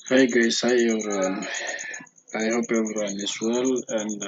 Hi guys, hi everyone. I hope everyone is well, and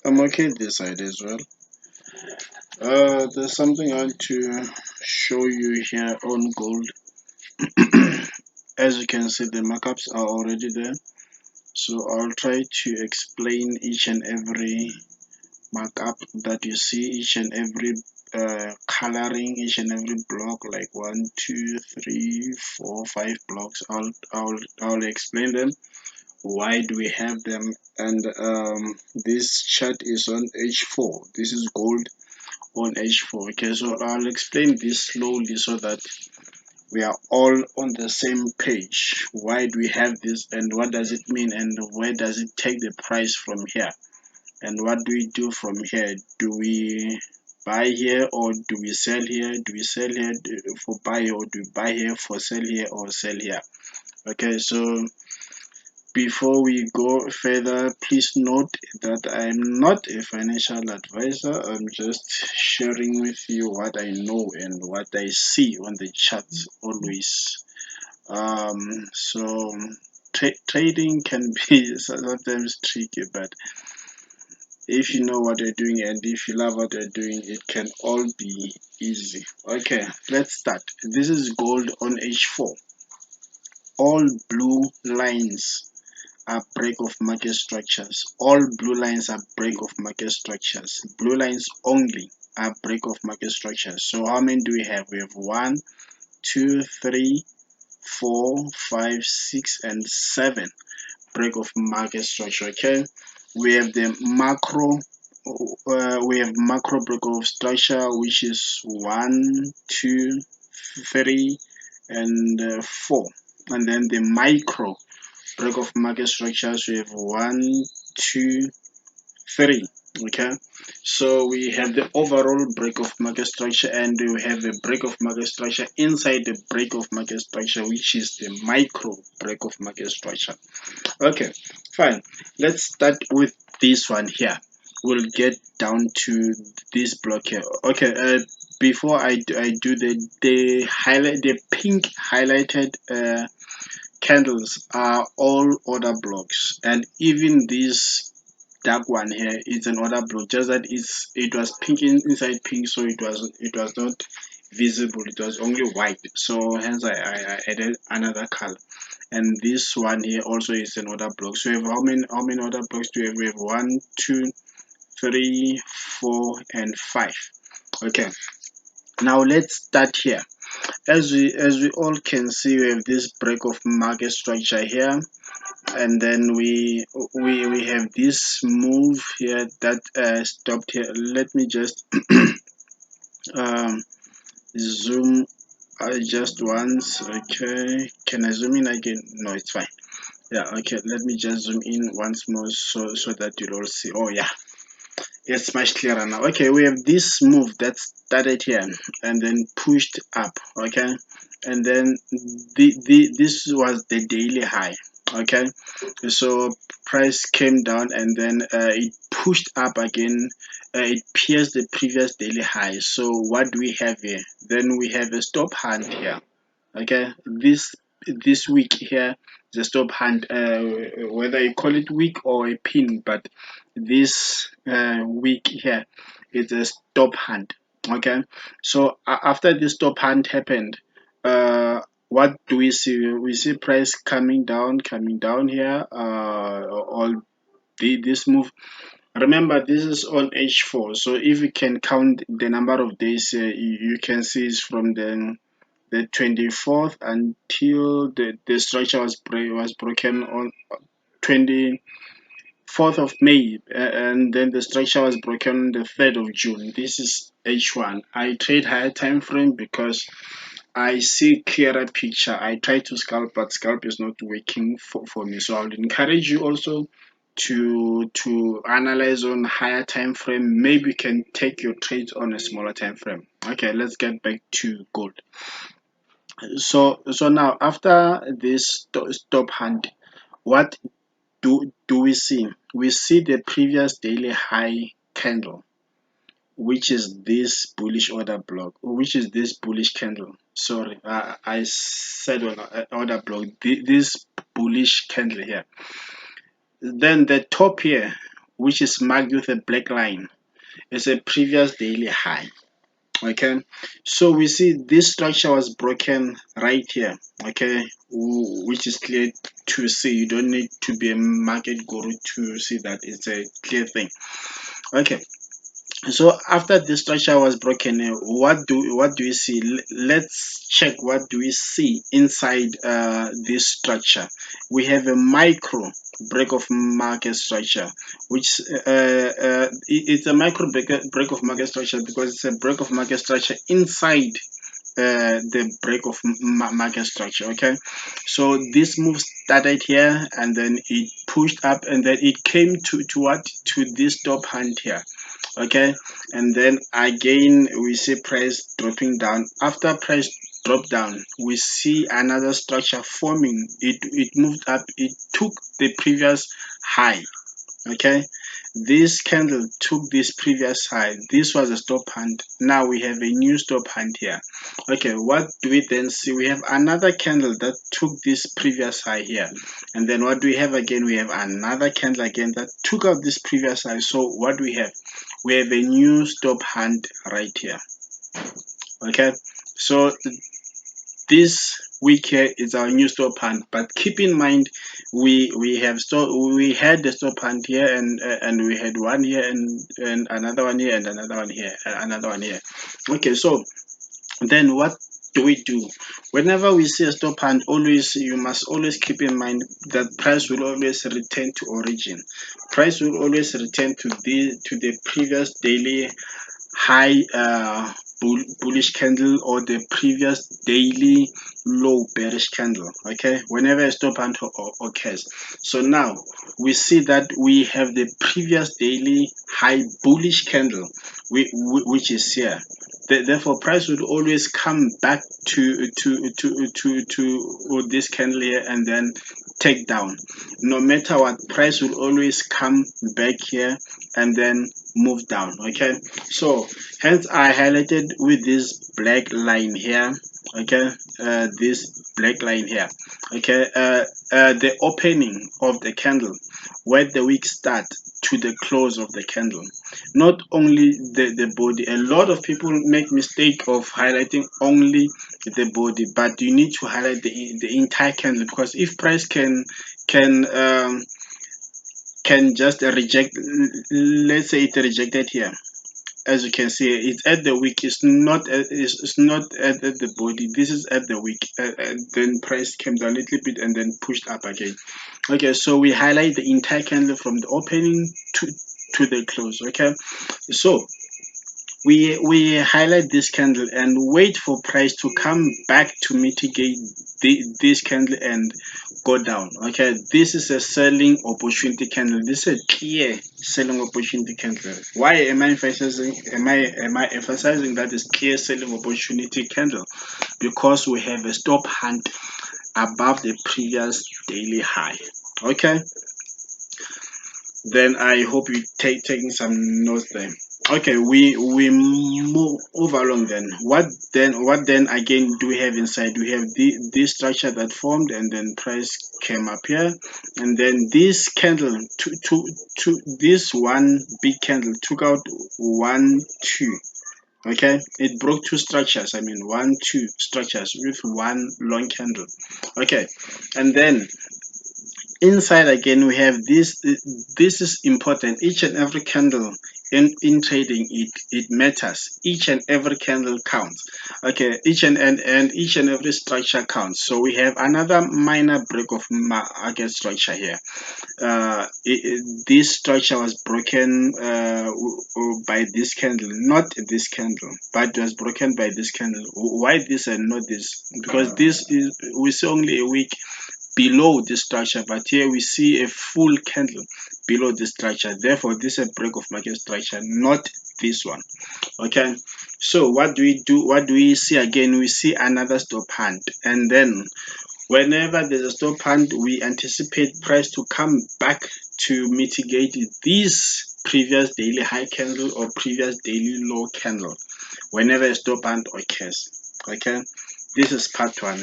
I'm okay this side as well. There's something I want to show you here on gold. As you can see, the markups are already there, so I'll try to explain each and every markup that you see, each and every coloring, each and every block, like 1, 2, 3, 4, 5 blocks. I'll explain them. Why do we have them? And this chart is on H4. This is gold on H4. Okay, so I'll explain this slowly so that we are all on the same page. Why do we have this, and what does it mean, and where does it take the price from here, and what do we do from here? Do we buy here or do we sell here? Do we sell here for buy, or do we buy here for sell here, or sell here? Okay, so before we go further, please note that I'm not a financial advisor. I'm just sharing with you what I know and what I see on the charts always. So trading can be sometimes tricky, but if you know what you're doing and if you love what you're doing, it can all be easy. Okay, let's start. This is gold on H4. All blue lines are break of market structures. All blue lines are break of market structures. Blue lines only are break of market structures. So how many do we have? We have 1, 2, 3, 4, 5, 6, and 7 break of market structure. Okay, we have the macro. We have macro break of structure, which is 1, 2, 3, and 4, and then the micro break of market structures. We have 1, 2, 3. Okay, so we have the overall break of market structure, and we have a break of market structure inside the break of market structure, which is the micro break of market structure. Okay, fine. Let's start with this one here. We'll get down to this block here. Okay, before I do the pink highlighted candles are all order blocks, and even this dark one here is an order block, just that it was pink inside pink, so it was not visible, it was only white, so hence I added another color. And this one here also is an order block. So we have how many order blocks do we have? We have 1, 2, 3, 4, and 5. Okay, now let's start here. As we all can see, we have this break of market structure here, and then we have this move here that stopped here. Let me just um, zoom just once. Okay, can I zoom in again? No, it's fine. Yeah, okay, let me just zoom in once more so that you'll all see. Oh yeah, it's much clearer now. Okay, we have this move that started here and then pushed up. Okay, and then this was the daily high. Okay, so price came down and then it pushed up again. It pierced the previous daily high. So what do we have here? Then we have a stop hand here. Okay, this week here, the stop hand, whether you call it week or a pin, but this week here is a stop hand. Okay, so after this stop hand happened, what do we see? We see price coming down here, all this move. Remember, this is on H4, so if you can count the number of days here, you can see it's from the 24th until the structure was broken on 24th of May, and then the structure was broken on the 3rd of June. This is H1. I trade higher time frame because I see clearer picture. I try to scalp, but scalp is not working for me. So I would encourage you also to analyze on higher time frame. Maybe you can take your trades on a smaller time frame. Okay, let's get back to gold. So now after this stop hand, what do we see? We see the previous daily high candle, which is this bullish order block, which is this bullish candle. sorry, I said on order block, this bullish candle here. Then the top here, which is marked with a black line, is a previous daily high. Okay, so we see this structure was broken right here. Okay, which is clear to see. You don't need to be a market guru to see that. It's a clear thing. Okay, so after the structure was broken, what do we see? Let's check what do we see inside this structure. We have a micro break of market structure, which it's a micro break of market structure because it's a break of market structure inside the break of market structure. Okay, so this move started here and then it pushed up and then it came to what, to this top hand here. Okay, and then again we see price dropping down. After price drop down, we see another structure forming. It moved up, it took the previous high. Okay, this candle took this previous high. This was a stop hand. Now we have a new stop hand here. Okay, what do we then see? We have another candle that took this previous high here, and then what do we have again? We have another candle again that took out this previous high. So what do we have? We have a new stop hand right here. Okay, so this week here is our new stop hand, but keep in mind we had the stop hand here and we had one here and another one here and another one here and another one here. Okay, so then what do we do whenever we see a stop hand? Always, you must always keep in mind that price will always return to origin. Price will always return to the previous daily high bullish candle or the previous daily low bearish candle. Okay, whenever a stop hand occurs. So now we see that we have the previous daily high bullish candle, which is here. Therefore, price would always come back to this candle here and then take down. No matter what, price will always come back here and then move down. Okay, so hence I highlighted with this black line here. Okay, this black line here. Okay, the opening of the candle, where the wick start to the close of the candle, not only the body. A lot of people make mistake of highlighting only the body, but you need to highlight the entire candle, because if price can um, can just reject, let's say it rejected here, as you can see it's at the wick, it's not at the body, this is at the wick, then price came down a little bit and then pushed up again. Okay, so we highlight the entire candle from the opening to the close. Okay, so we highlight this candle and wait for price to come back to mitigate this candle and go down. Okay, this is a selling opportunity candle. This is a clear selling opportunity candle. Why am I emphasizing, am I emphasizing that is clear selling opportunity candle? Because we have a stop hand above the previous daily high. Okay, then I hope you taking some notes there. Okay, we move along then. What then again do we have inside? We have this structure that formed and then price came up here, and then this candle to this one big candle took out 1 2. Okay, it broke two structures, I mean 1 2 structures with one long candle. Okay, and then inside again we have this is important. Each and every candle in trading, it matters. Each and every candle counts. Okay, and each and every structure counts. So we have another minor break of market structure here. This structure was broken by this candle, not this candle, but it was broken by this candle. Why this and not this? Because this is, we see only a week below the structure, but here we see a full candle below the structure. Therefore, this is a break of market structure, not this one. Okay, so what do we do? What do we see again? We see another stop hand, and then whenever there's a stop hand, we anticipate price to come back to mitigate this previous daily high candle or previous daily low candle whenever a stop hand occurs. Okay, This is part 1.